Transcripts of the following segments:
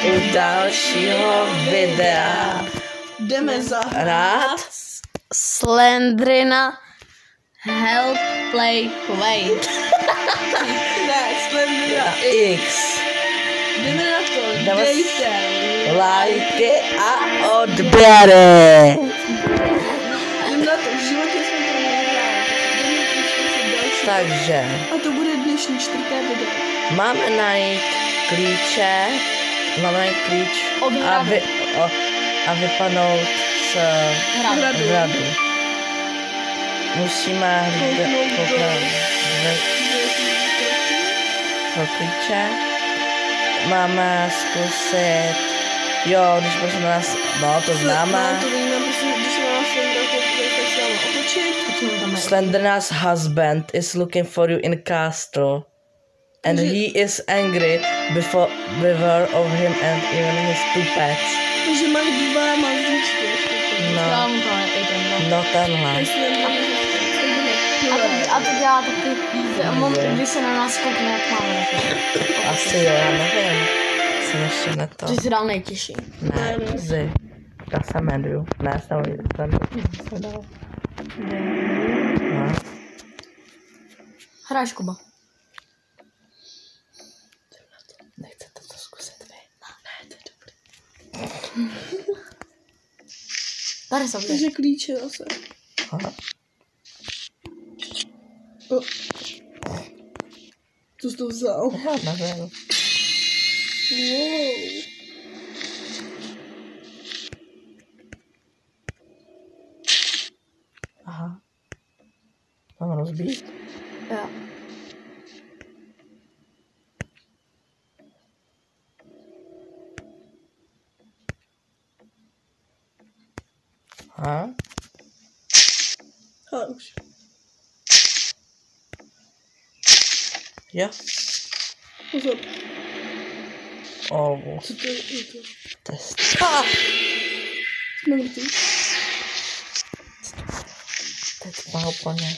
u dalšího videa. Jdeme zahrát Slendrina Help Play Quake. ne, Slendrina X. Jdeme na to, Dáme dejte lajky a odběry. Jdeme na to, v životě jsme to neudělali. Jdeme vyzkoušet další. Takže A to bude dnešní 4. video. máme najít klíče, Od hradu. a vypadnout z Hradu. hradu. Musíme kouknout pro klíče. Máme zkusit, jo, když prostě nás, no to známe. No, to víme, prostě, když se na nás Slendra koukne, tak se máme otočit. Slenderna's husband is looking for you in the castle. And Takže- he is angry beware of him and even his two pets. Takže mají dva mazlíčky. No, no tenhle. A to dělá takový píze. Když se na nás koukne, jak máme. Asi jo, já nevím. Jsem ještě na to. Ty jsi dal nejtěžší. Ne, zy. Já se jmenuju. Ne, jsem no. Hráš, Kuba. Nechcete to zkusit vy? Ne, to je dobrý. Tady jsou Takže klíče zase. Aha. Co jsi to vzal? Já nevím. Wow. Aha. Mám rozbít? Jo. Aha. Ale už. Jo. Pozor. Oh, Co to je? To? test. Jsme mrtví. Teď má úplně.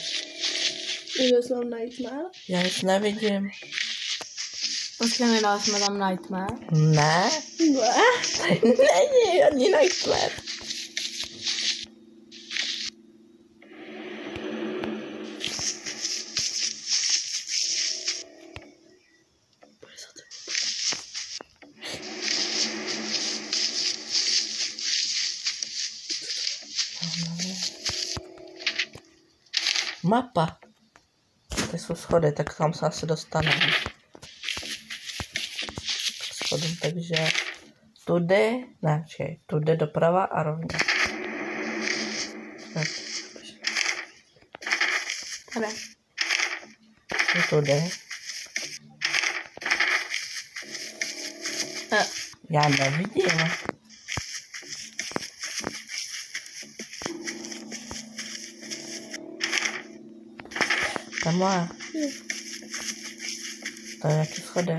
Jde se vám Nightmare. Já nic nevidím. Počkej, nedali jsme tam Nightmare. Ne. Ne. Není ani Nightmare. Mapa. Ty jsou schody, tak tam se asi dostaneme. Schodům, takže tudy, ne, čekaj, tudy doprava a rovně. Tak, Tady. tudy. Já nevidím. Tamhle. To je jaký schody.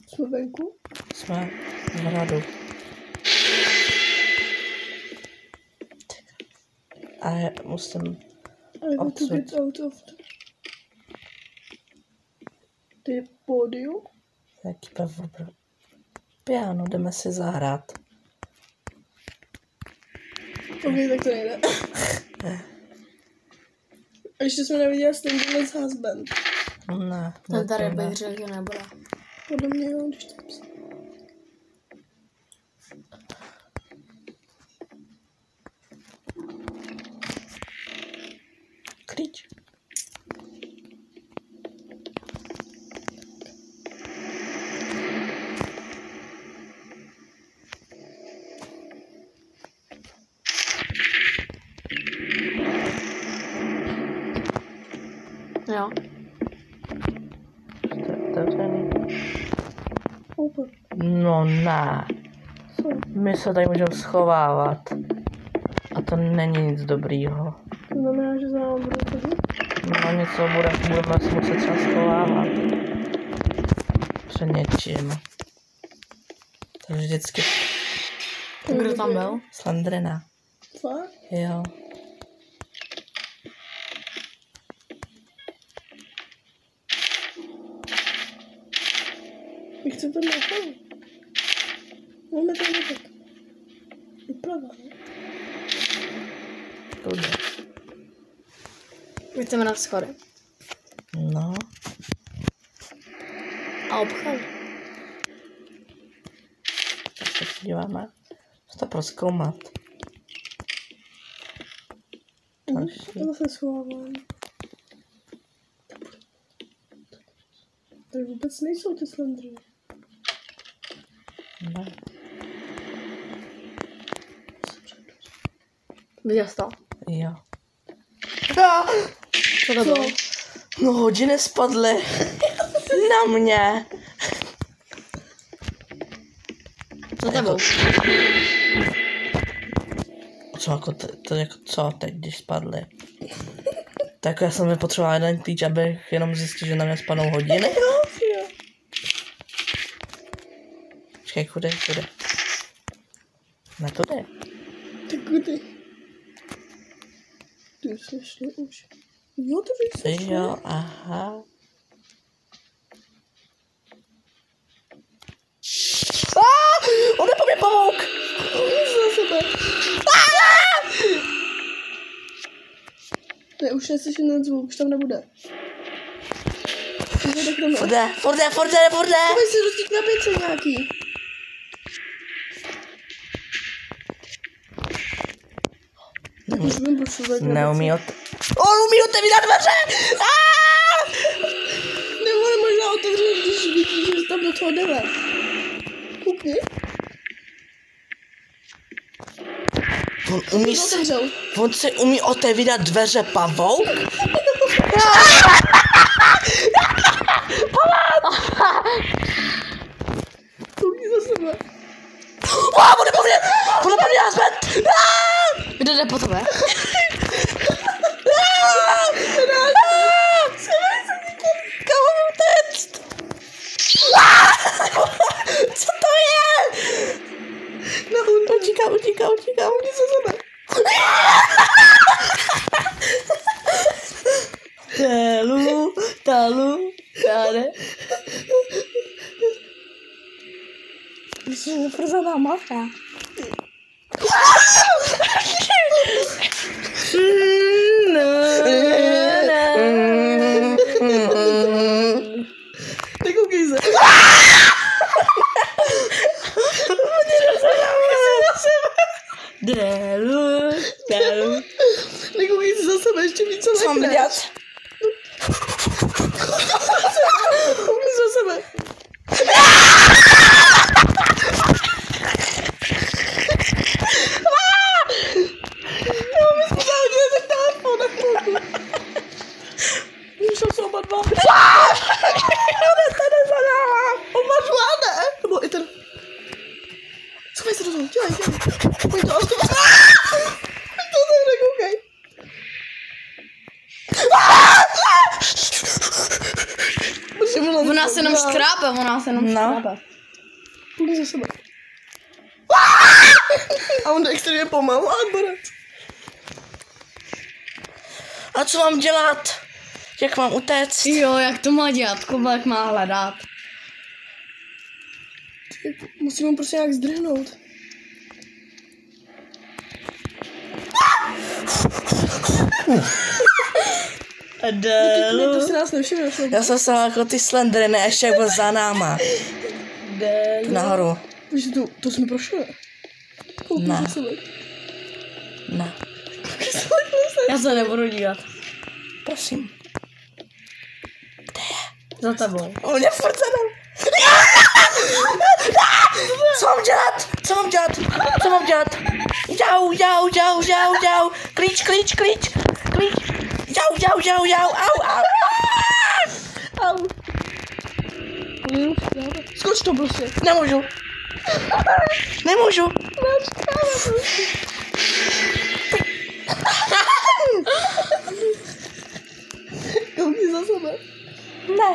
Jsme venku. Jsme v hradu. A já musím I want to odsud. get out of the... To je pódium. Jaký piano, jdeme si zahrát. Ok, tak to nejde. A ještě jsme neviděli Slendrina's husband. Ne, Ten tady ne. bych řekl, že nebude. Podle mě jo, když tam jsem. Klíč. Jo. Otevřený. Open. No ne. Co? My se tady můžeme schovávat. A to není nic dobrýho. To znamená, že za námi budou chodit? No něco budeme se muset třeba schovávat. Před něčím. To vždycky Kdo tam byl? Slendrina. Fakt? Jo. chci to napravit. Máme tam vidět. Doprava, ne? Tudy. Jdeme na schody. No. A obchod. Tak se podíváme. Co to prozkoumat? Další. To se schovávám. Tady vůbec nejsou ty slendry. Ne. Viděl jsi to? Jo. Co to bylo? No, hodiny spadly. Na mě. Co to bylo? Co jako, to jako co teď, když spadly? Tak já jsem potřeboval jeden klíč, abych jenom zjistil, že na mě spadnou hodiny. Počkej, kudy? Ne, tudy. Ty kudy? Ty jsi šli už. Jo, to víš, Ty jo, aha. On je po mě pavouk! za sebe. Ne, už neslyším ten zvuk, už tam nebude. Forde. Můžeš si dostat na pěce nějaký. Už vím, proč to tak Neumí On umí otevírat dveře! Nebo možná otevřít, když vidíš, že tam do toho jdeme. Koukni. On si umí otevírat dveře pavouk? Koukni za sebe. On je po mě husband! Kdo jde po tebe? Kam mám utéct? Co to je? No, Utíkám. koukni za sebe. Talu, tady. Myslím, že furt za náma. Tak koukej se. Talu. Nekoukej se za sebe, ještě víc Co mám dělat? Koukni za sebe. Vyšel se oba dva. Oba dva, ne? Nebo i ten. Schovej se do toho, dělej. Pojď to, ale to... To se nekoukej. Ona se jenom škrábe, Koukni za sebe. A on jde extrémně pomalu, ale borec. A co mám dělat? Jak mám utéct? Jo, jak to má dělat? Kuba, jak má hledat? Musím ho prostě nějak zdrhnout. Adelu. To si nás nevšimne. Já jsem se jako ty slendry, ne, ještě jak byl za náma. Tu nahoru. Víš, to jsme prošli. Koukni Ne. za sebe. Ne, Já se nebudu dívat. prosím. Za tebou. On je furt za mnou. Co mám dělat? Jau. Klíč. Jau. Au. Skoč to prostě. Nemůžu. Koukni za sebe. Ne.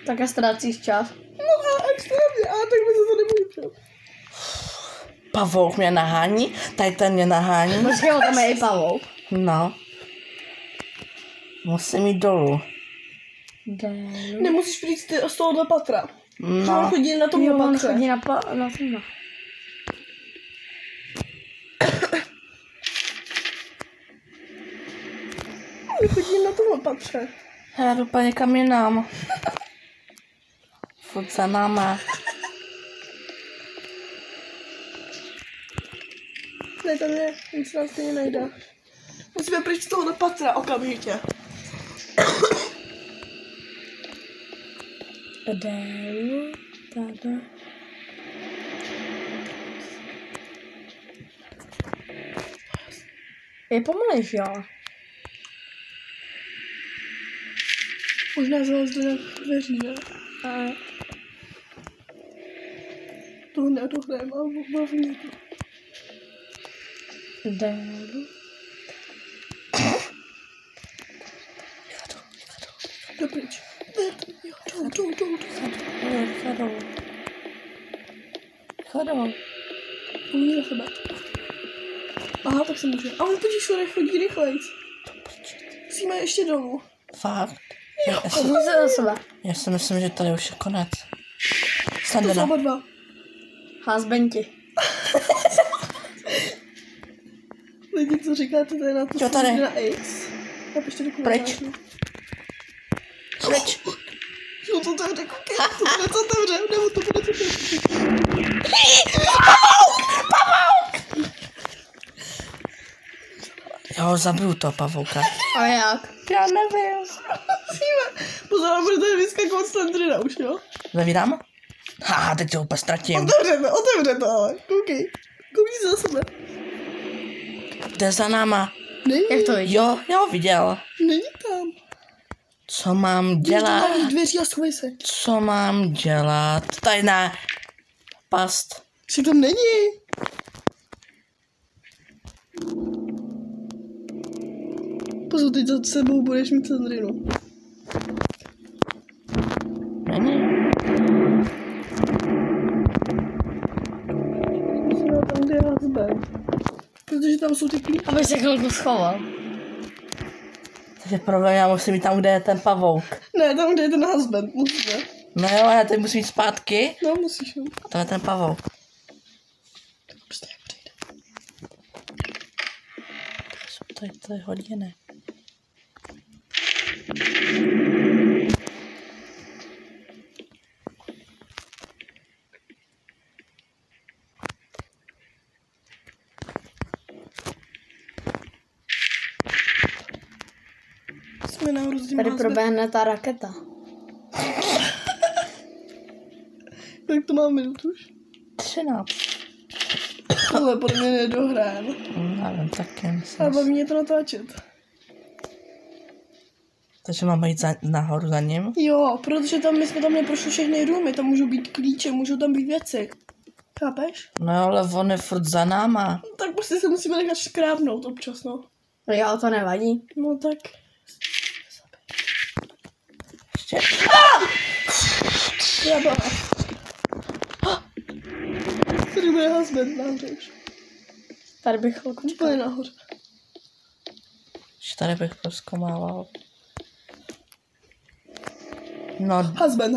Tak já ztrácíš čas. No a extrémně, ale tak by se to nemůžu. Pavouk mě nahání, tady ten mě nahání. Počkej, tam je i pavouk. No. Musím jít dolů. Nemusíš přijít z tohohle patra. No. On chodí na tomhle Jo, on patře. chodí na tomhle. On chodí na tomhle patře. Já jdu pa někam jinam. Furt za náma. Ne, tam je, nic nás stejně najde. Musíme pryč z tohohle patra okamžitě. Adélu, tady. Je pomalejší, ale. Možná zalez do dveří, ne? A To nedohrajeme, ale bavíme to. Adélu. Jde pryč. Ne, jdou. Chodou. Umí na sebe. Aha, tak se může. A on totiž chodí rychlejc. Musíme ještě dolů. Fakt. Komu se do sebe? Já si myslím, že tady už je konec. To jsou Sandena. oba dva. Házbenti. Lidi, co říkáte tady na to? Jo, tady. Na X. Napište do komentářů. Pryč. Jo, to otevře, koukej. To bude co otevře, nebo to bude co Jo, zabiju to pavouka. A jak? Já nevím. Musíme. Pozor, ale budete vyskakovat z Sandrina už, jo? Zavírám? Haha, teď to úplně ztratím. Otevře to, ale. Koukej. Koukej za sebe. Jde za náma. Není. Jak to vidíš? Jo, viděl. Není tam. Co mám Jdi do dělat? malých dveří a schovej se. Co mám dělat? Tady ne. Past. Že tam není. Pozor, teď za sebou budeš mít Sandrinu. Není. Musíme tam, kde je husband. Protože tam jsou ty klíče. Aby se chvilku schoval. Takže problém, já musím jít tam, kde je ten pavouk. Ne, tam, kde je ten husband, musíme. No jo, já teď musím jít zpátky. No, musíš. No. A tam je ten pavouk. Prostě jak přijde. Jsou tady hodiny. Jsme nahoru s tím Tady husbandem. proběhne ta raketa. Kolik to má minut už? 13. Tohle podle mě nedohrajeme. Nevím, taky Ale myslím. baví mě to natáčet. Takže máme jít nahoru za ním. Jo, protože tam my jsme tam neprošli všechny roomy, tam můžou být klíče, můžou tam být věci. Chápeš? No jo, ale on je furt za náma. Tak prostě se musíme nechat škrábnout občas, no. Jo, to nevadí. No tak. Ještě. Já byla. Tady bude husband nahoře už. Tady bych chvilku Úplně čekal. nahoře. Ještě tady bych proskomával. No, Husband.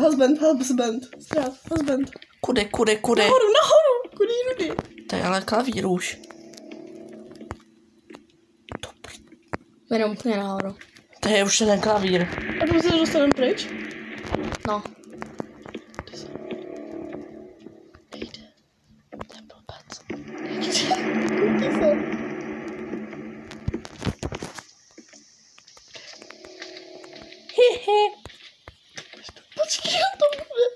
Strát, husband. kudy. Nahoru. Kudy. To je ale klavír už. Jenom úplně nahoru. To je už ten klavír. A to se dostaneme pryč? No. Ten blbec. Koukej se. Hihi. Počkej, to bude.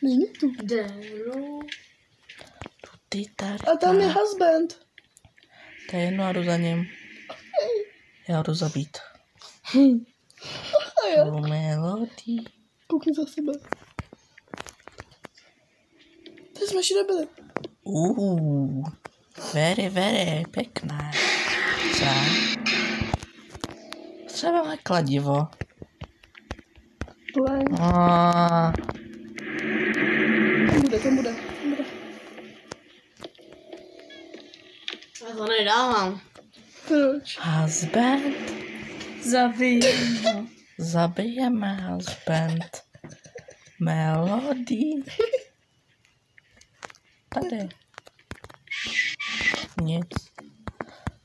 Není tu. Adélu. Ty tady. A tam je husband. To je jedno, já jdu za ním. Já jdu zabít. A já. Tu melodii. Koukni za sebe. Tady jsme ještě nebyli. Very, pěkné. Co? Třeba má kladivo. Blank. Tam bude. Já to nedávám. Proč? Husband. Zabijeme ho. Zabijeme husband. Melody. Tady. Nic.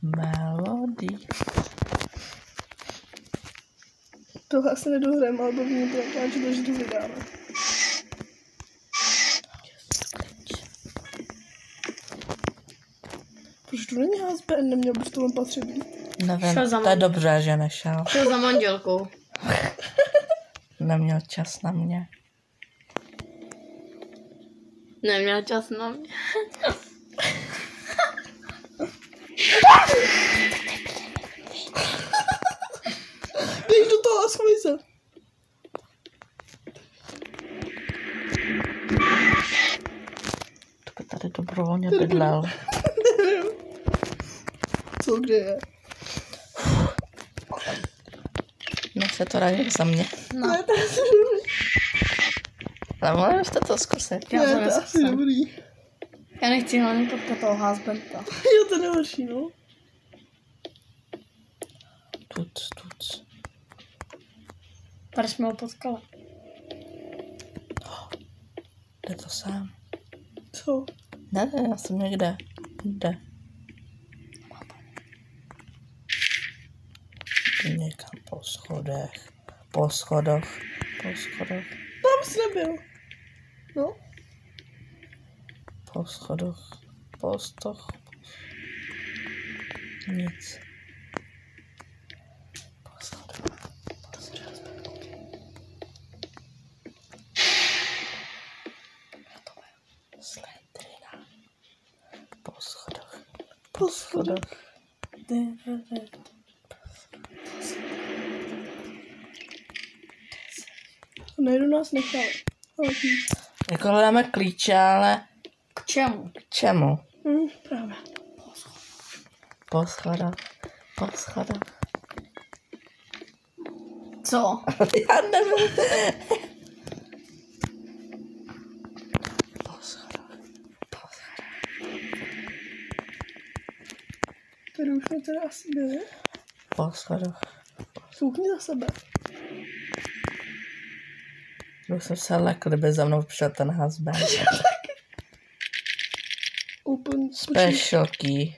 Melody. Tohle asi nedohrajeme, ale baví mě to tak, že to vydáme. Proč to není husband? Neměl by v tom patřit být. Nevím, Šel za to je mnou. dobře, že nešel. Šel za manželkou. Neměl čas na mě. Neměl čas na mě. Běž do toho a schovej se. To by tady dobrovolně bydlel. Nevím. Co, kde je? Nech se to radí za mě. No. Ne, to je asi dobrý. Ale mohli jste to zkusit. Já to Ne, to je asi neskusím. dobrý. Já nechci hlavně potkat toho husbanda. Jo, to nejhorší, no. Tuc. Tady jsme ho potkali. Jde to sám. Co? Ne, já jsem někde. Jde. Jde někam po schodech. Po schodech. Tam jsi nebyl. No. Po schodech. Po stoch. Nic. Po schodech. Slentrina. Po schodech. Po schodech. Nejdu nás nechali. Ale víc. Jako hledáme klíče, ale K čemu? k čemu? Právě. Po schodech. Po schodech. Co? Já nevím. Po schodech. Po schodech. Tady už jsme teda asi byli. Po schodech. Koukni za sebe. Už jsem se lekl, kdyby za mnou přišel ten husband. Open Special key.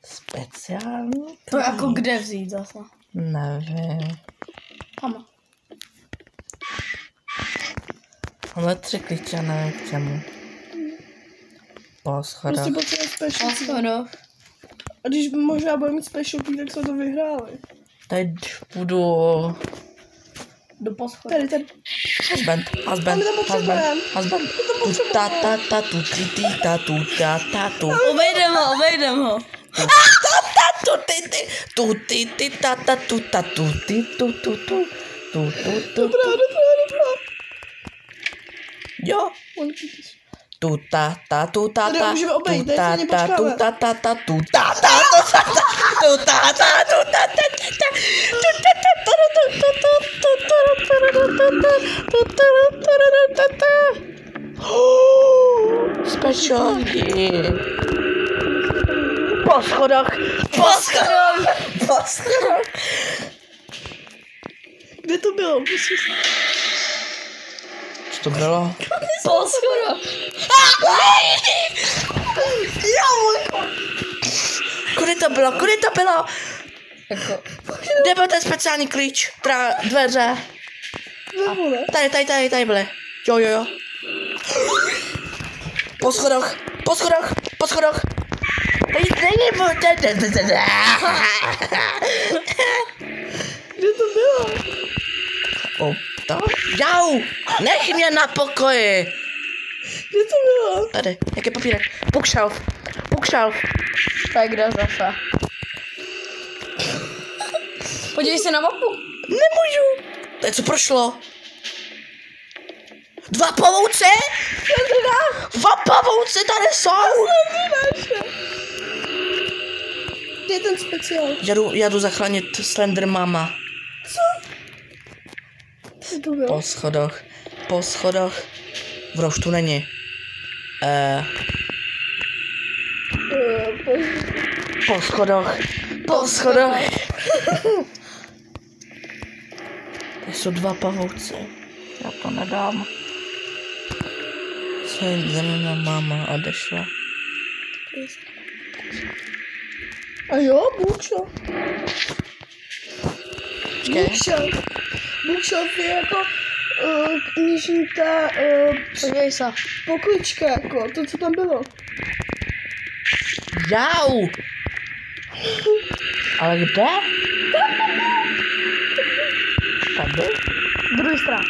Speciální To key. jako kde vzít zase? Nevím. Tam. Máme 3 klíče, nevím k čemu. Po schodech. Prostě potřebujeme special key. Hospodo. A když možná budeme mít special key, tak jsme to vyhráli. Teď půjdu... Do poschodu. Tady. Husband. A my tam potřebujeme. Husband. Tu ta ta ta tu ti ti ta tu ta ta tu. Obejdem ho. Tu ti ti tu ti ti ta ta tu ta tu ti tu tu tu tu tu tu. Dobrá. Jo. Tu ta ta tu ta Tady ta můžeme obejít, tu tady ta se ani ta počkáme. tu ta ta ta tu ta ta tu ta ta tu ta Specialky. Po schodách. Kde to bylo? Co to bylo? Poschodu. Kudy to bylo? Jako. Kde byl ten speciální klíč? Dveře. Nevole. Tady byly. Jo. Po schodách. Kde to bylo? O, to? Jau! Nech mě na pokoji! Kde to bylo? Tady, jaký papírek? Bookshelf. Tak kde zase? Podívej se na mapu. Nemůžu. To je co prošlo. 2 pavouci? 2 pavouci tady jsou. Kde je ten speciál? Já jdu zachránit Slender Mama. Kde to bylo? Po schodách. V roštu není. Po schodách. Jsou 2 pavouci. Já to nedám. Co je za mnou máma odešla. A jo, Bookshelf. Počkej. Bookshelf je jako knižní Podívej se. poklička, jako to, co tam bylo. Jau! Ale kde? Tady? Druhý strana.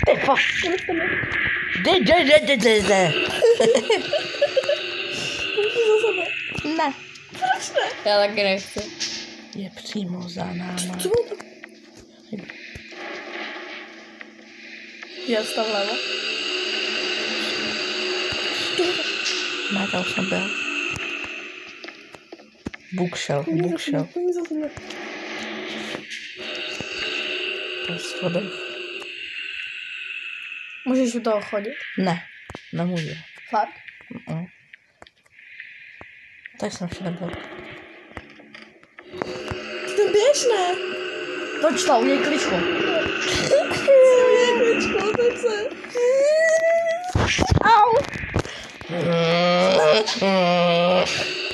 Ty fakt. Jde. Ne. Proč ne? Já taky nechci. Je přímo za náma. Co? Já stav leva. Ne, tam jsem byl. Bookshelf. Oni zase ne. Po schodech. Můžeš u toho chodit? Ne, nemůžu. Fakt? Tak jsem všude byl. Ty běž, ne? Toč to, uděj kličku. Kličko, tak se. Au.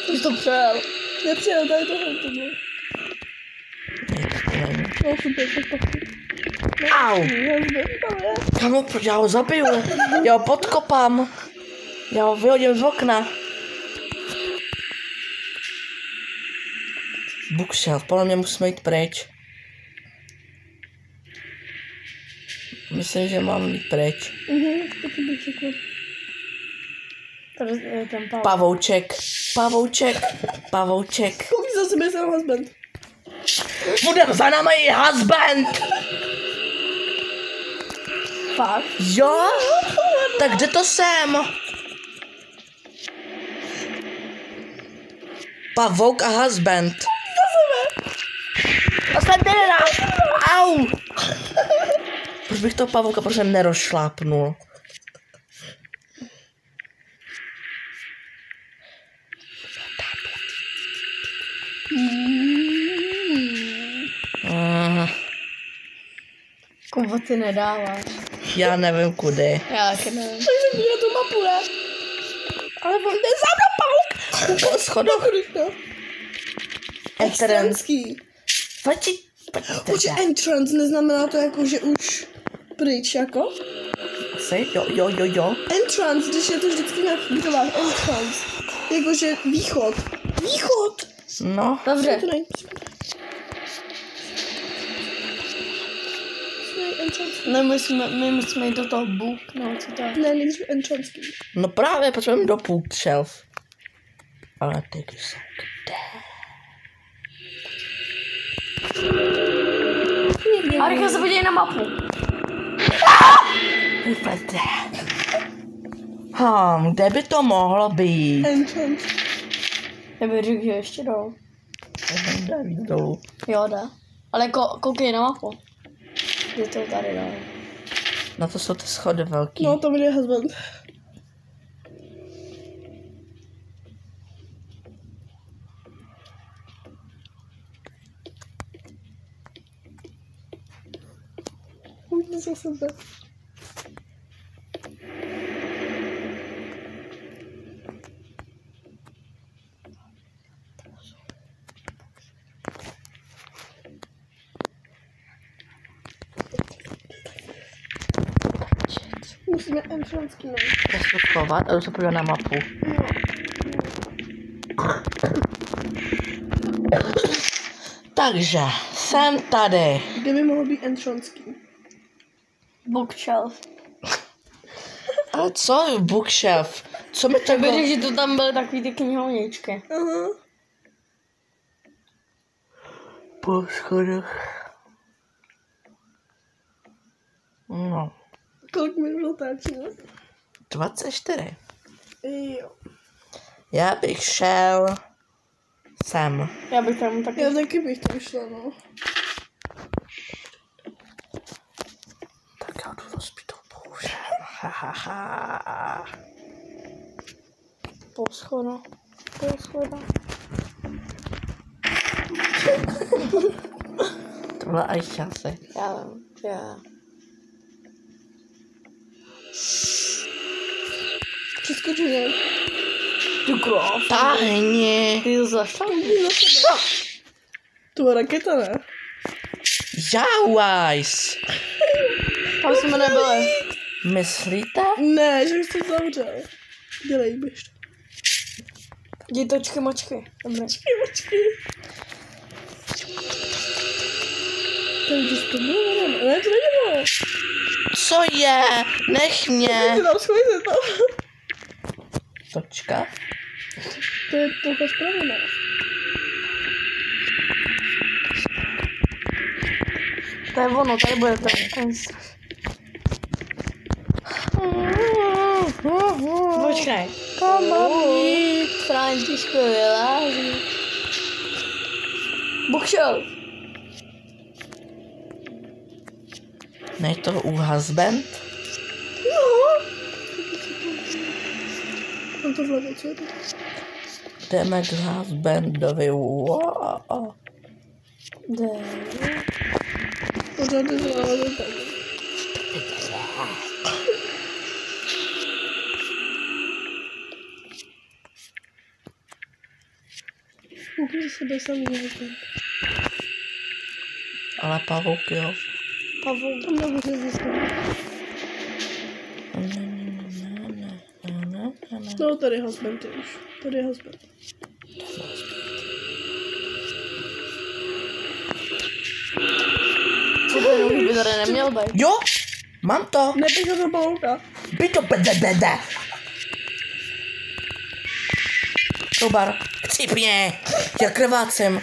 Jsi to přejel. Nepřijel, tady tohle to bylo. No, super, Au! Kamo, proč já ho zabiju? Já ho podkopám. Já ho vyhodím z okna. Bookshelf, podle mě musíme jít pryč. Myslím, že mám jít pryč. Taky bych řekl. Tady je ten Pavouček. Koukni za sebe, jsem husband. Bude za náma i husband. Fakt? Jo? Tak kde to jsem? Pavouk a husband. Au! Proč bych toho pavouka prostě nerozšlápnul? Kubo ty nedáváš. Já nevím kudy. Já taky nevím. Takže bude tu mapu, ne? Ale on jde za mnou, pavouk. Po schodech. Entrance. Entrance. Počkej, entrance neznamená to jako, že už pryč, jako? Asi? Jo. Entrance, když je to vždycky nějak budová. Entrance. Jakože východ. Východ! No. Dobře. To nejde. My musíme jít do toho book, no co to je? Ne, nejdřív entrance. No právě, potřebujeme do bookshelf. Ale ty jsou kde? A rychle se podívej na mapu. Vypadá. Kde by to mohlo být? Entrance. Já bych řekl, že ještě dolů. Jde víc dolů. Jo, jde. Ale koukej na mapu. Je to tady dál. No to jsou ty schody velký. No, to bude husband. Pojďme za sebe. Musíme entrance kino. Já se schovat a jdu se podívat na mapu. Takže, jsem tady. Kde by mohl být entrance key? Bookshelf. Ale co je bookshelf? Co mi to Bych řekl, že to tam byly takový ty knihovničky. Aha. po schodech? No, Kolik minut táčíme? 24. Jo. Já bych šel sem. Já bych tam taky... Já taky bych tam šla, no. Tak já jdu rozbít to bože. Po schodu. To byla Aisha asi. Já vím, já. Přeskočil nějak. Ty krás. Táhni. Ty to zašel? To byla raketa, ne? Jauajs. Tam jsme nebyli. Myslíte? Ne, že už to zavřel. Dělej, běž. Jdi točky močky. Dobré. Počkej. Tady to bylo, ne, to nebylo. Co je? Nech mě. Ty tam schovej se tam. Točka. To je trochu zpravené. To je ono, tady bude ten. Počkej. Kam mám jít? Františko vylází. Bůh šel. Nej to u husband? Mám to vlevo, co je to? Jdeme k husbandovi. Wow. Jde. Pořád je zvládl tak. Koukni sebe samý husband. Ale pavouk, jo. Pavouk. Tam nahoře zase. No, tady je husband, už. Tady je husband. Co to už by tady neměl být? Jo, mám to. Neběž ho do balouka. By to bede. Kroubar, chcípně. Já krvácem.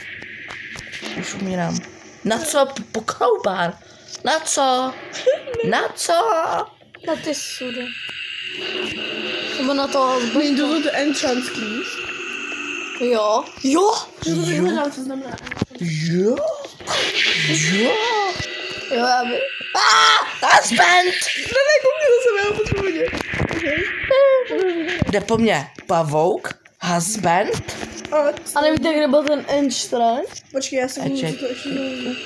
Už umírám. Na co po kroubar? Na co? Na co? Na ty sudy. Nebo na to Není to ty enchant keys. Jo. Jo. Jo. Co znamená? Jo? Jo? Jo, já by... Husband! Ne, koukni do sebe, já potřebuji vidět. Okay. Jde po mně pavouk, husband. A nevíte, kde byl ten Einstein? Počkej, já se můžu Eček. to ještě nevím.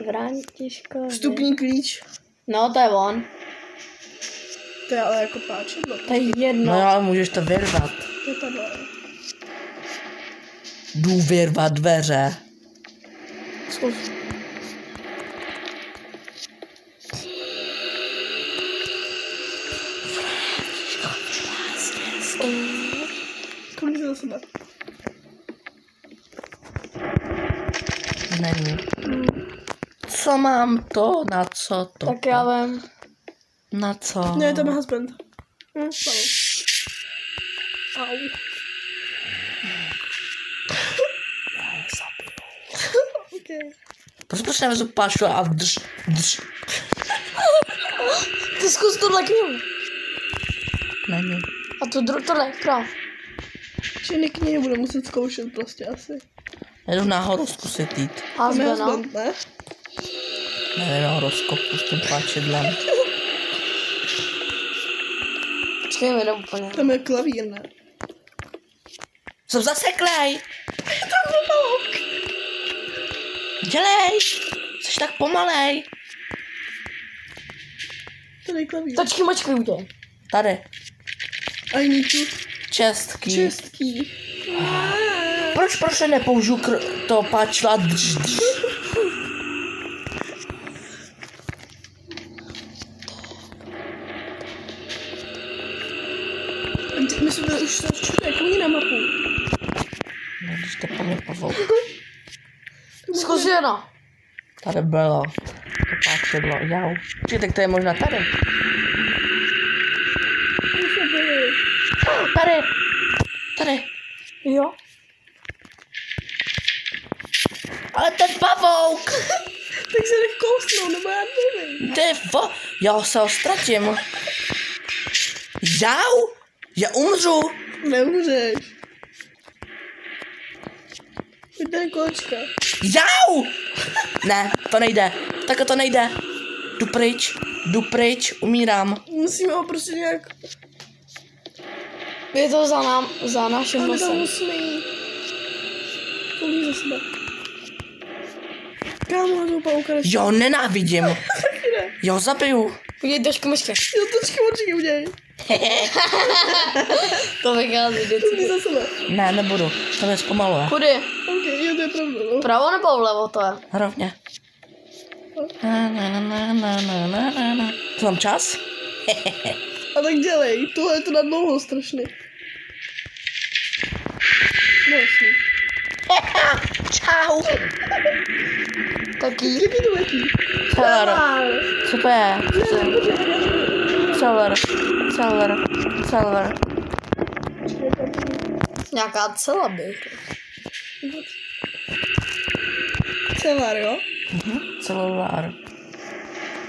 Františko. Vstupní klíč. No, to je on. To je ale jako páčidlo. To je jedno. No jo, ale můžeš to vyrvat. To je tohle. Jdu vyrvat dveře. Zkus. Koukni se do sebe. Není. Co mám to? Na co to? Tak já vím. Na co? Ne, tam je husband. Spalo. Au. Okay. Proč nevezu pašu a drž. Ty zkus tohle knihu. Není. A tu tohle, kráv. Všechny knihy budu muset zkoušet prostě asi. Jdu na horoskop jít. Tam je Husband, no. husband, ne? Nevím na horoskopu s tím páčidlem. Počkej, mi jde úplně. Tam je klavír, ne? Jsem zaseklej! Tam je pavouk. Dělej! Jsi tak pomalej. Tady je klavír. Točky močky udělej. Tady. I need to Čestky. čistky. Proč nepoužiju to páčidla drž. My jsme už se čtyři, koukni na mapu. No, když to po mě pavouk. Zkus jedno. Tady bylo. To páčidlo. Jau. Či tak to je možná tady. Už jsme byli. Tady. Jo. Ale ten pavouk! Tak se nech kousnou, nebo já nevím. Já se ho ztratím. Jau? Já umřu. Nemůžeš. Pojď ten kolečka. Jau! Ne, to nejde. Tak to nejde. Jdu pryč, umírám. Musíme ho prostě nějak... Je to za naším A my tam nosem. musíme jít. Koukni za sebe. Kámo, na to pauka nešlo. Jo, nenávidím. Jo, zabiju. Udělej trošku myšky. Jo, točky očí udělej. To vychází Koukni vždycky. za sebe. Ne, nebudu. To mě zpomaluje. Kudy? Ok, jo, to je pravda, no. Pravo nebo vlevo to je? Rovně. To mám čas? A tak dělej, tohle je to na dlouho strašně. No jasný. Čau. Taky. Kdy to letí? Celer. Co to je? Celer. Celer. Celer. Nějaká cela bych. Celar, jo? Celulár.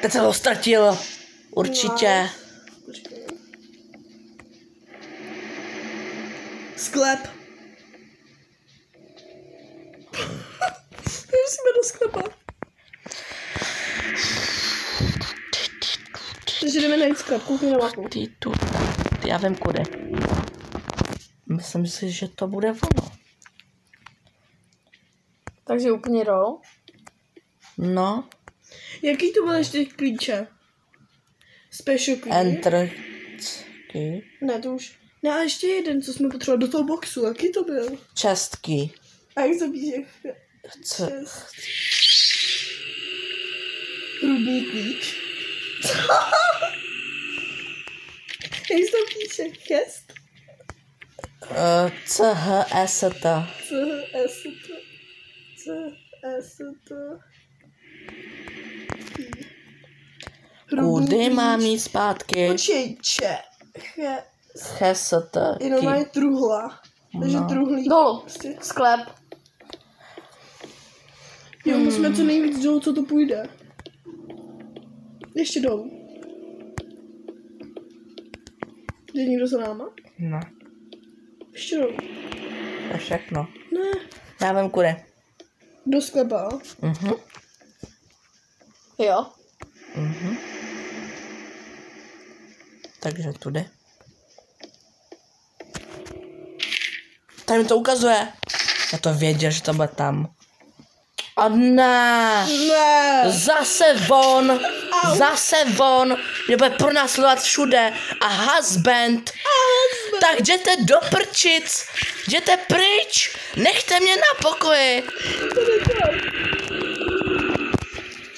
Teď se ho ztratil. Určitě. Počkej. Sklep. Musíme do sklepa. Takže jdeme najít sklep, koukni na mapu. Ty tu. Já vím kudy. Myslím si, že to bude ono. Takže úplně dolů. No. Jaký to byl ještě klíče? Special key? Enter. Ne, to už. Ne, a ještě jeden, co jsme potřebovali do toho boxu. Jaký to byl? Čestky. A jak se píše? C- Rudý klíč. Jak se to píše? Chest? CHST. C-S-T. Kudy mám jít zpátky? Počkej, CHST. jenom je truhla. Takže No. truhlík. Dolů. Prostě. Sklep. Jo, musíme co nejvíc dolů, co to půjde. Ještě dolů. Jde někdo za náma? No. Ještě dolů. To je všechno. Ne. Já vím kudy. Do sklepa. Jo. Takže tudy. Tady mi to ukazuje. Já to věděl, že to bude tam. A ne. Ne. Zase von. Zase von. Mě bude pronásledovat všude. A husband. Tak jděte do prčic. Jděte pryč. Nechte mě na pokoji.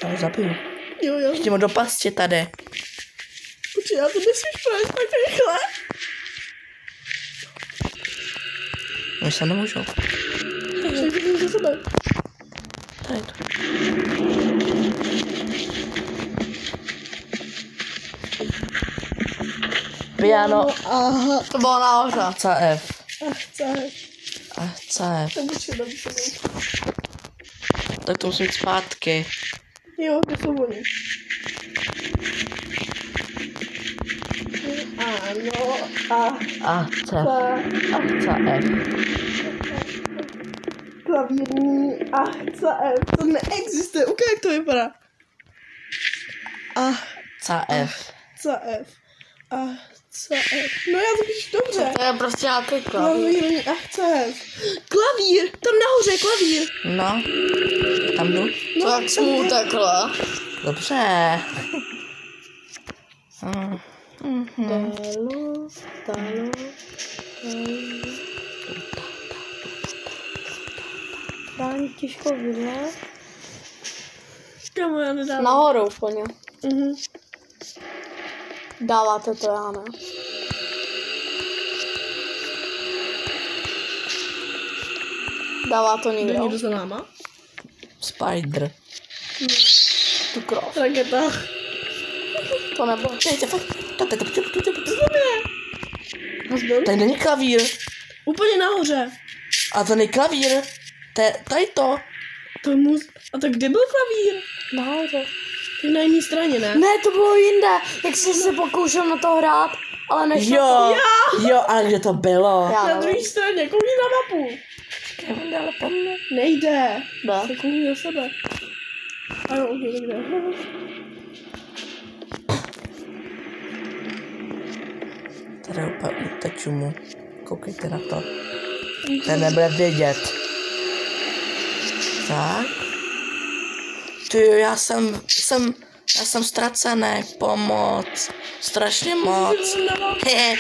Já ho zabiju. Jo, jo. Chtím ho do pasti tady. Počkej, já to nesmíš projít tak rychle. Oni se nemůžou. Takže jdu za sebe. Tady to. Piano. Aha. To bylo nahoře. CF. Chce. CF. To počkej, dám se. Tak to musím jít zpátky. Jo, kde jsou oni? Ano. A CF. CF. Klavírní CF. To neexistuje. Ukáž, jak to vypadá. CF. CF. CF. No já to píšu dobře. To je prostě nějaký klavír. Klavírní CF. Klavír. Tam nahoře je klavír. No. Tam jdu. To jak smů takhle. Dobře. Dalo. Dání těžko vidět. Kamu já nedám. Nahoru úplně. Mhm. Dáváte to, já ne. Dává to Jde někdo? někdo za náma? Spider. Tu krov. Raketa. To nebylo. Husband? Tady není klavír. Úplně nahoře. A to není klavír. Tady to. To je A tak kde byl klavír? Nahoře. To je na jiné straně, ne? Ne, to bylo jinde. Jak jsi se pokoušel na to hrát, ale nešlo Jo. to. Jo, ale kde to bylo? Já Na nevím. druhé straně, koukni na mapu. Ale po mně. Nejde. Jde. Se koukni za sebe. Ano, ok, tak jde. Tady úplně uteču mu. Koukejte na to. Ten nebude vědět. Tak. Ty, já jsem ztracený. Pomoc. Strašně moc. Hehe.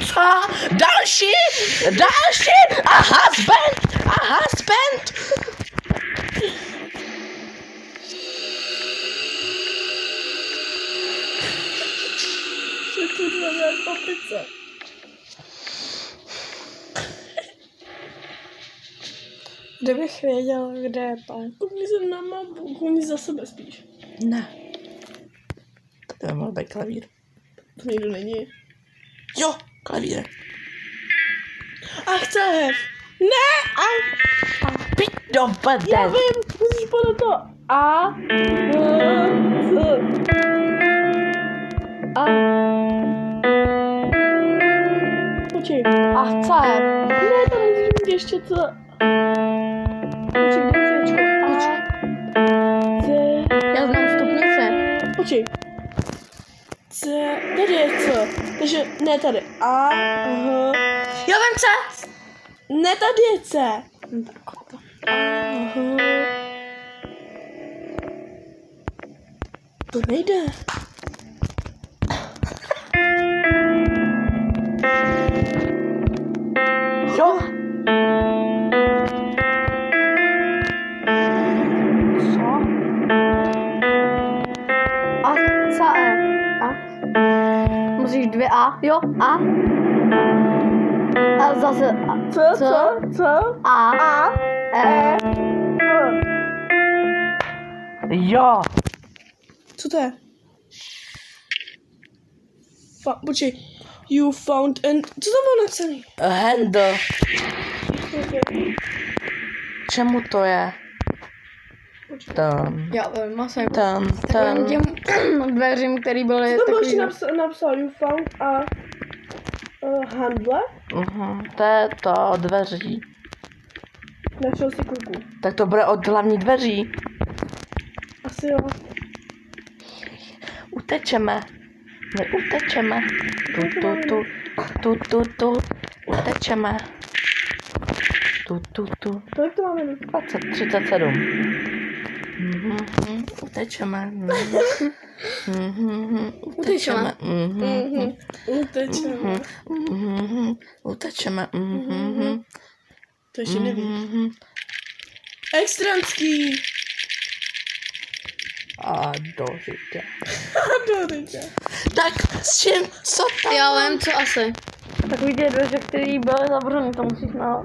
Co? Další? A husband! Kurwa, jak papice. Kdybych věděl, kde je pan. Koukni se na mapu, koukni za sebe spíš. Ne. To by mohl být klavír. To někdo není. Jo, klavír. Ach, cev. Ne, Pít do vede. já vím, musíš podat to. A, Počkej. A chce. Ne, tam musíš mít ještě co. Počkej, kde je Cčko? Já znám stupnice. Počkej. C, tady je C. Takže, ne tady. A, Já vím co. ne, tady je C. To nejde. Jo. Co? A C. A? Musíš 2 A. Jo, A. A zase A. Co? A. E. Jo. Co to je? Počkej. You found an... Co tam bylo napsaný? Handle. Čemu to je? Tam. Já vím, asi. Tam. Těm dveřím, který byly Co tam bylo takový... ještě napsal? You found a... handle? To je to od dveří. Našel si kluku. Tak to bude od hlavní dveří. Asi jo. Utečeme. My utečeme. Tu. Utečeme. Tu. Kolik to máme? 37. Utečeme. Utečeme. Utečeme. To ještě nevím. Extranský. A do říká. Tak s čím? Co tam? Já vím, co asi. Takový ty dveře, které byly zavřené, to musíš na...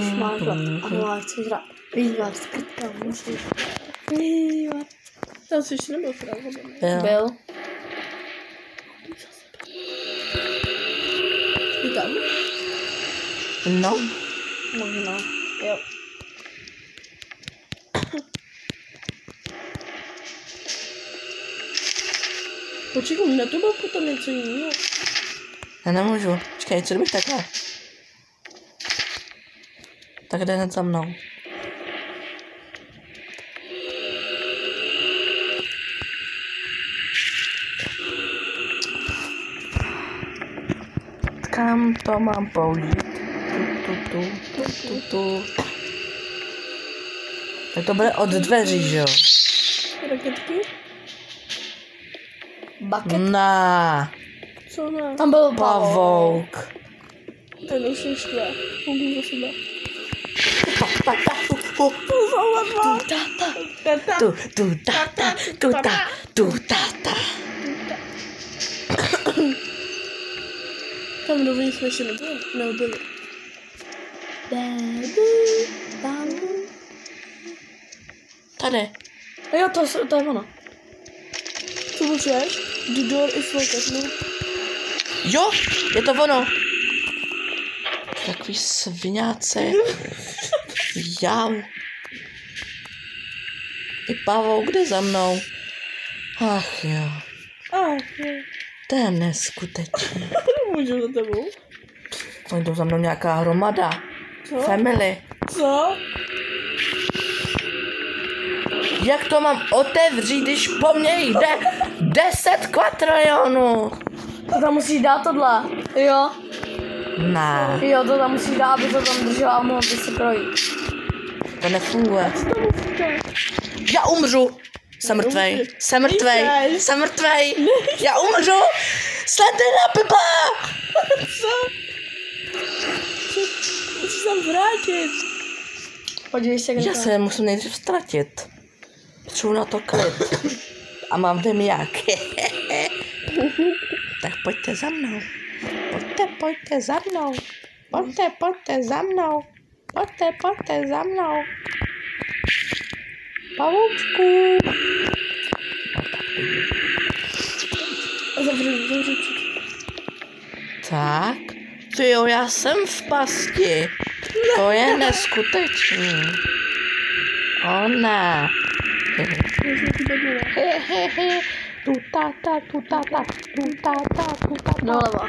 Šmátla. Ano, chci vývat, skrtka, musíš. Vývat. Tam jsi ještě nebyl pravda. Byl. Je tam? No. Možná. Jo. Počkej, na to bylo potom něco jiného. Já nemůžu. Počkej, co kdybych takhle? Tak jde hned za mnou. Kam to mám použít? Tu. Tak to bude od dveří, že jo? Raketky? Bucket. Na. Co ne? Tam byl Pavouk. Ten už je štve. Koukni za sebe. Tata. Tam rovně jsme ještě nebyli. Tady. A jo, to je ono. Co potřebuješ? The door is locked. Jo, je to ono. Takový sviňáci. Jau. I pavouk jde za mnou. Ach jo, to je neskutečné. Můžu za tebou? Oni to za mnou nějaká hromada. Co? Family. Co? Jak to mám otevřít, když po mně jde 10 kvadrilionů? To tam musíš dát tohle. Jo. Ne, Jo, to tam musíš dát, aby to tam drželo a mohl by se projít. to nefunguje. Co to musíte? Já umřu. Jsem mrtvej, jsem mrtvej, jsem mrtvej. Já umřu. Slenderna Pepa. Co? Musíš se vrátit. Podívej se, kde Já to je. se musím nejdřív ztratit. Potřebuji na to klid. A mám vím jak. Tak pojďte za mnou. Pojďte za mnou. Pojďte za mnou. Pojďte za mnou. Pavoučku. Zavřu. Tak. Tyjo, já jsem v pasti. To je neskutečný. O ne. Tu tata. Doleva.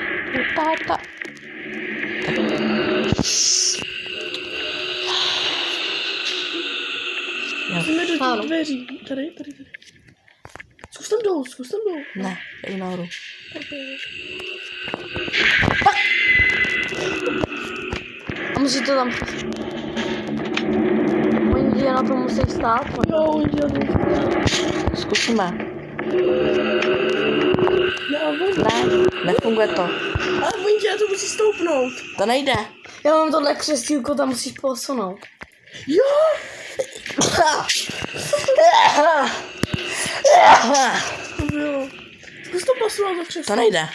Jdeme do Ano. těch dveří. Tady. Zkus tam dolů. Ne, jdu nahoru. A musí to tam... Oni na to musí stát. Jo, oni dělají. Zkusíme. Ne, Nefunguje to. ale oni tě na to musí stoupnout. To nejde. Já mám tohle křestílko, tam musíš posunout. Jo. To bylo. Zkus to posunout do křesla. To nejde.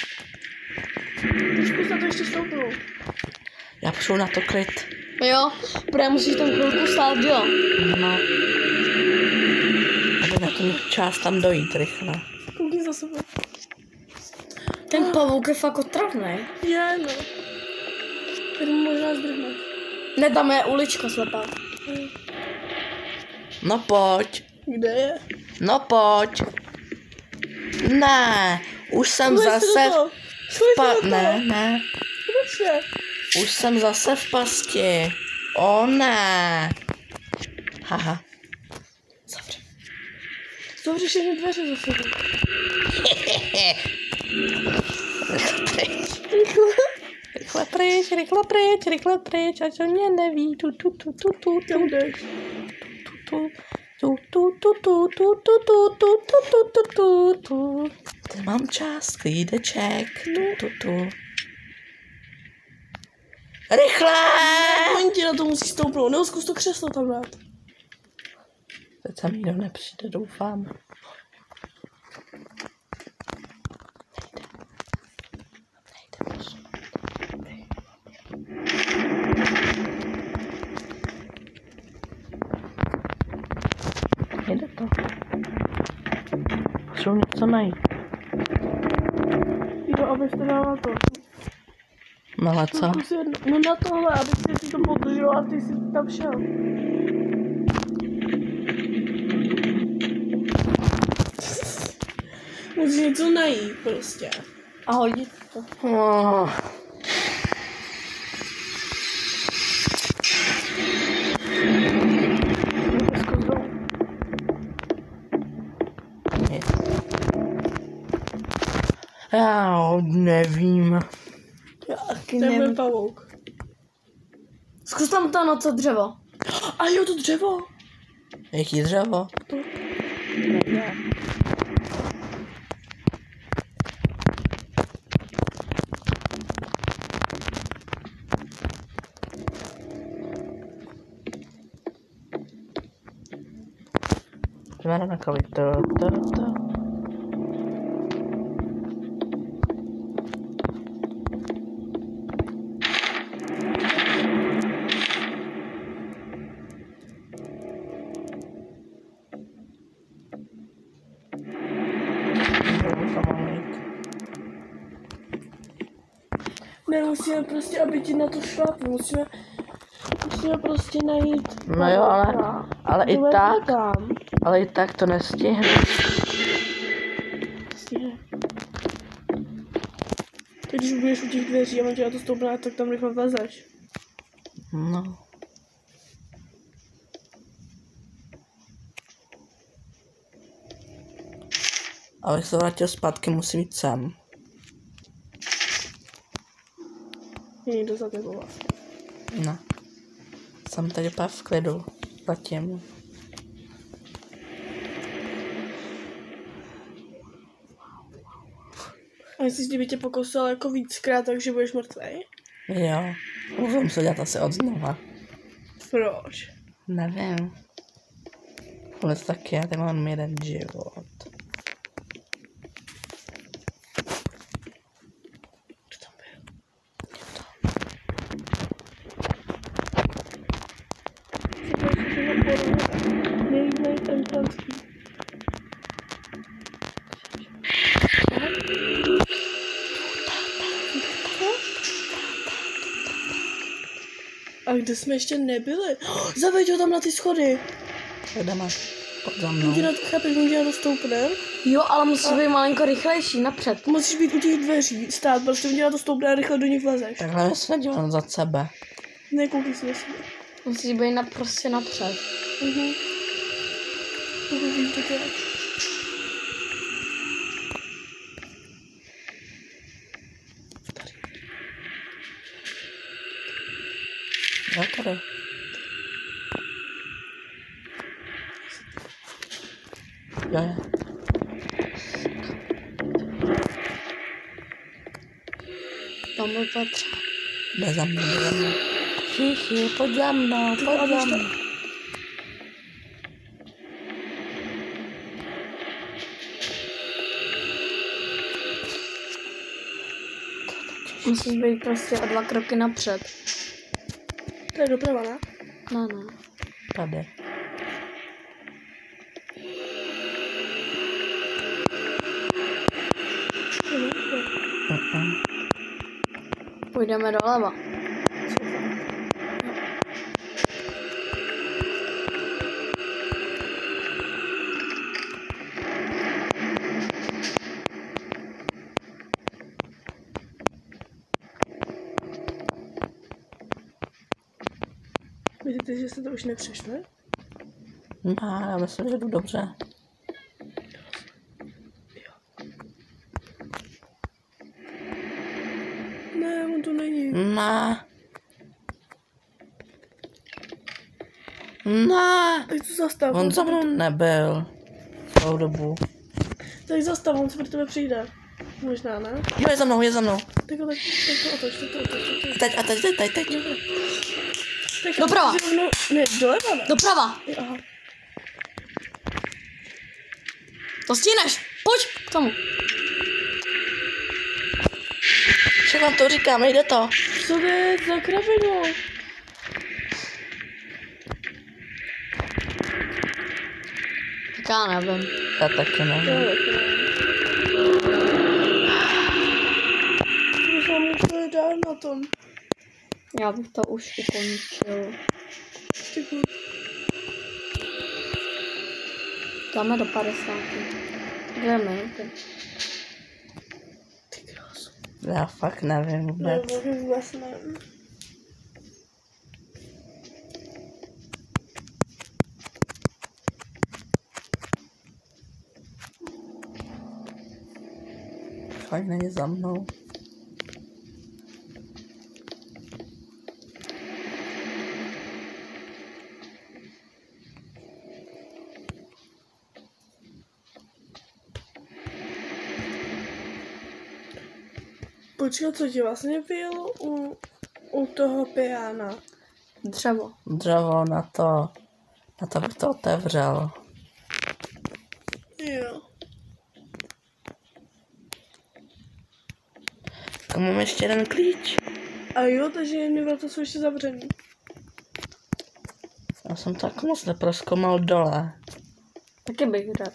Zkus na to ještě stoupnout. Já potřebuji na to klid. Jo, protože musíš tam chvilku stát, jo. No. Aby na to měl čas tam dojít rychle. Koukni za sebe. Ten pavouk je fakt otravný. Je, no. Tady možná zdrhneš. Ne, tam je ulička slepá. No pojď. Kde je? No pojď. Ne. Už jsem Schvoj se zase do toho. Ne. Dobře. Už jsem zase v pasti. O ne. Haha. Zavři. Zavři všechny dveře za sebou. Rychle pryč, ať on mě neví. Kam jdeš? Mám čas, klídeček. Rychle! Oni ti na to musí stoupnout. Nebo zkus to křeslo tam dát. Teď tam nikdo nepřijde, doufám. Nejde to. Potřebuji něco najít. Jo, abyste dal na to. No ale co? Zkus jedno. No na tohle, aby si to podržel a ty jsi tam šel. Musíš něco najít prostě. A hodit to. Oh. Zkus dolů. Já nevím. Já taky To je můj nevím. pavouk. Zkus tam to na to dřevo. A jo, to dřevo. Jaký dřevo? Ne. Jdeme na kavit. Ne, musíme prostě, aby ti na to šlápli. Musíme prostě najít. No jo, ale i tak, Tam. ale i tak to nestihnu. Když budeš u těch dveří a on tě na to stoupne, tak tam rychle vlezeš. No. Abych se vrátil zpátky, musím jít sem. Je někdo za tebou vlastně. No. Jsem tady úplně v klidu. Zatím. A myslíš, kdyby tě pokusil jako víckrát, takže budeš mrtvej? Jo. Můžu se dělat asi od znova. Proč? Nevím. Ale tak já tady mám jeden život. Kdo tam byl? Nejlíbnej ten franský. A kde jsme ještě nebyli? Zaveď ho tam na ty schody. Jdeme. Pod za mnou. Chápeš, on tě na to stoupne. Jo, ale musíš být malinko rychlejší, napřed. Musíš být u těch dveří, stát, prostě on tě na to stoupne a rychle do nich vlezeš. Takhle se nedívám za sebe. Nekoukej si na sebe. Musíš být prostě napřed. Vidím to tě. Jo, tady. Jo. Tam byl Petr. Jde za mnou, jde za mnou. Chichi, pojď za mnou, pojď za mnou. Musíš být prostě o 2 kroky napřed. To je doprava, ne? Ne, ne. Tady. Půjdeme doleva. Myslíte, že jste to už nepřešli? No, já myslím, že jdu dobře. Ne, on tu není. Ne. Ne. Tak to zastav. On za mnou nebyl. Celou dobu. Tak zastav, on se pro tebe přijde. Možná, ne? Jo, je za mnou, je za mnou. Tak to otoč. Teď a teď. Tak Doprava. Ne, doleva, ne? Doprava. Aha. To stíneš. Pojď k tomu. Však vám to říkám, nejde to. Co to je za kravinu? Tak já nevím. Já taky nevím. Už mám něco dál na tom. Já bych to už ukončil. Dáme do 50. 2 minuty. Ty krásu. Já fakt nevím vůbec. Nevím vůbec nevím. Fakt není za mnou. Počkej, co ti vlastně bylo u toho piana? Dřevo. Dřevo na to bych to otevřel. Jo. A mám ještě jeden klíč. A jo, takže jedny vrata jsou ještě zavřený. Já jsem tak moc neprozkoumal dole. Taky bych řekl.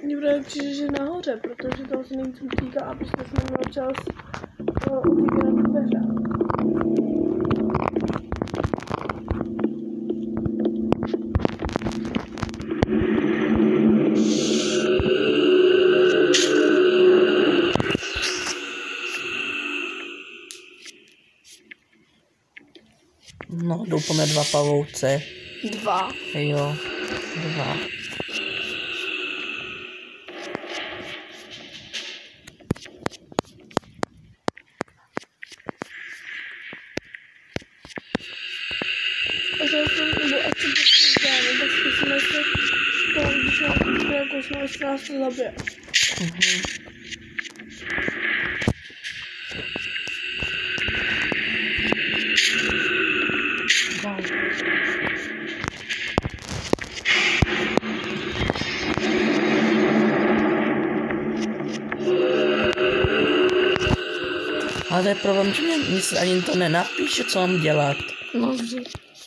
Mně právě přijde, že nahoře, protože to se nejvíc utíká a prostě jsme měli čas utíkat na dveře. po mně 2 pavouci. 2. Jo, 2. A že jsem, nebo ať se prostě děláme, tak zkusíme si to, když nějaký jako jsme, jestli nás to zabije. Ale to je problém, že mě nic ani to nenapíše, co mám dělat. No, dobře.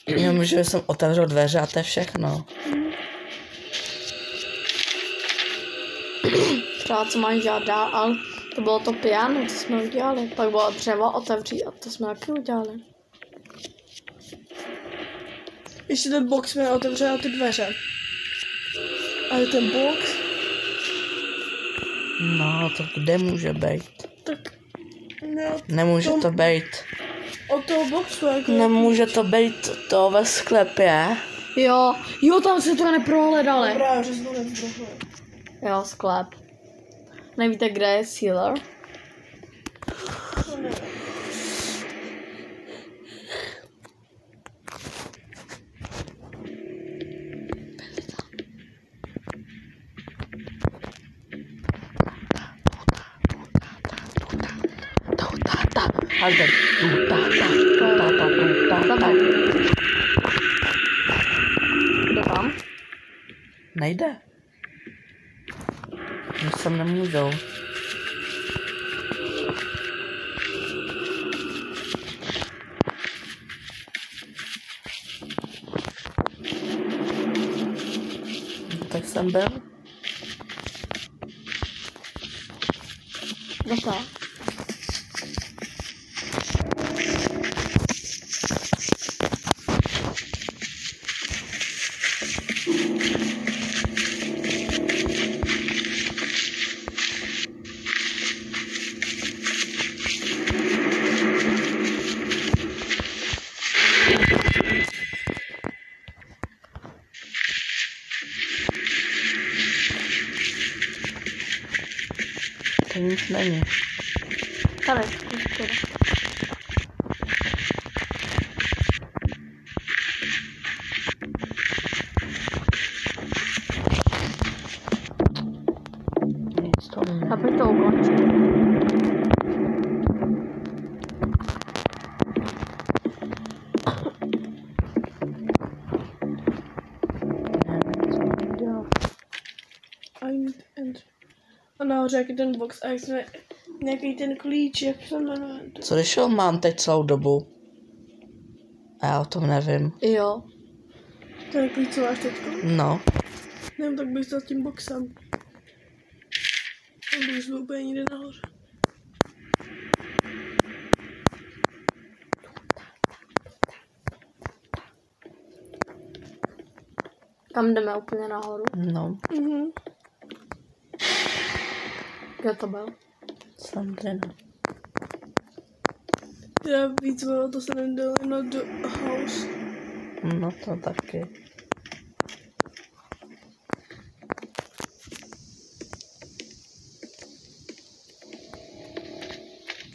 Jenom, že jsem otevřel dveře a to je všechno. Třeba co máš dělat dál, ale to bylo to piano, co jsme udělali. Pak bylo dřevo otevřít a to jsme taky udělali. Ještě ten box jsme otevřeli ty dveře. Ale ten box, No, to kde může být? tak ne, Nemůže to být. od toho boxu, jako... Nemůže to být to ve sklepě. Jo, tam se to neprohledali. Dobrá, že jsme to nevzdochli. Jo, sklep. Nevíte, kde je sealer? Hazbent. Jde tam? Nejde. Nic sem nemůžou. Tak jsem byl. Jde tam. To nic není. Tady, škoda. Nic to není. A pojď to ukončit. A nahoře jaký ten box a jak jsme nějaký ten klíč, jak se jmenuje. Co když ho mám teď celou dobu? A já o tom nevím. Jo. Ten klíč, co máš teďko? No. Nevím, tak bych za tím boxem. A bych byl úplně někde nahoře. Tam jdeme úplně nahoru. No. Kde to byl? Sandrina. Já víc bylo, to se nedalo na do house. No to taky.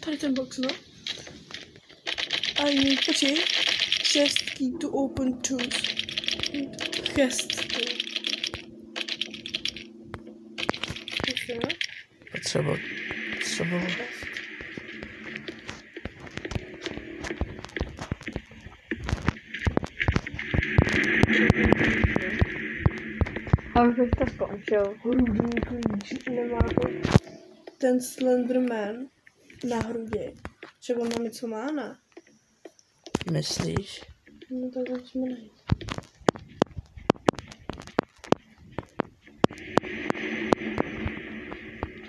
Tady ten box, no. I need, počkej. Chest key to open tools. Chest key. Ještě, no? Potřebuji. A už bych to skončil. Hrudní klíč. Nemá to ten Slenderman na hrudi. Třeba mám něco má, ne? Myslíš? No tak musíme najít.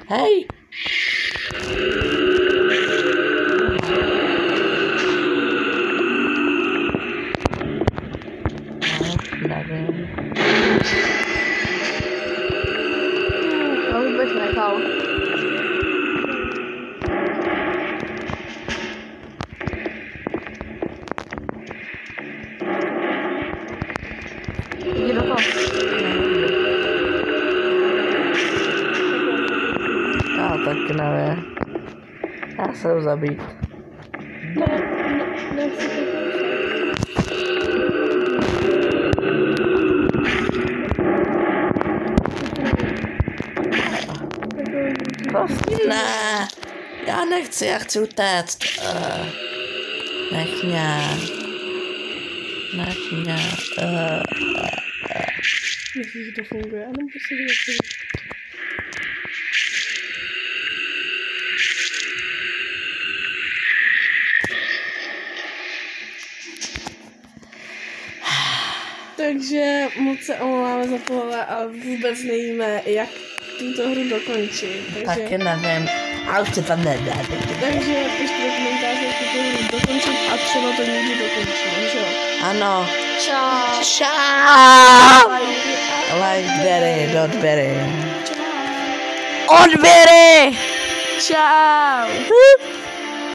Hej! Nevím. Já už bych nechal. taky nevím. Já se jdu zabít. Nechci to Prostě ne. Já nechci, já chci utéct. Nech mě. Nech mě. Myslím, že to funguje, ale to si dělat. Takže moc se omlouváme za tohle, ale vůbec nevíme, jak tuto hru dokončit. Takže, Taky nevím. A už se tam nedá. takže pište do komentáře, jak tuto hru dokončit a třeba to někdy dokončíme, že jo? Ano. Čau. Čau. Like Berry, not Berry. Čau. On Berry. Čau!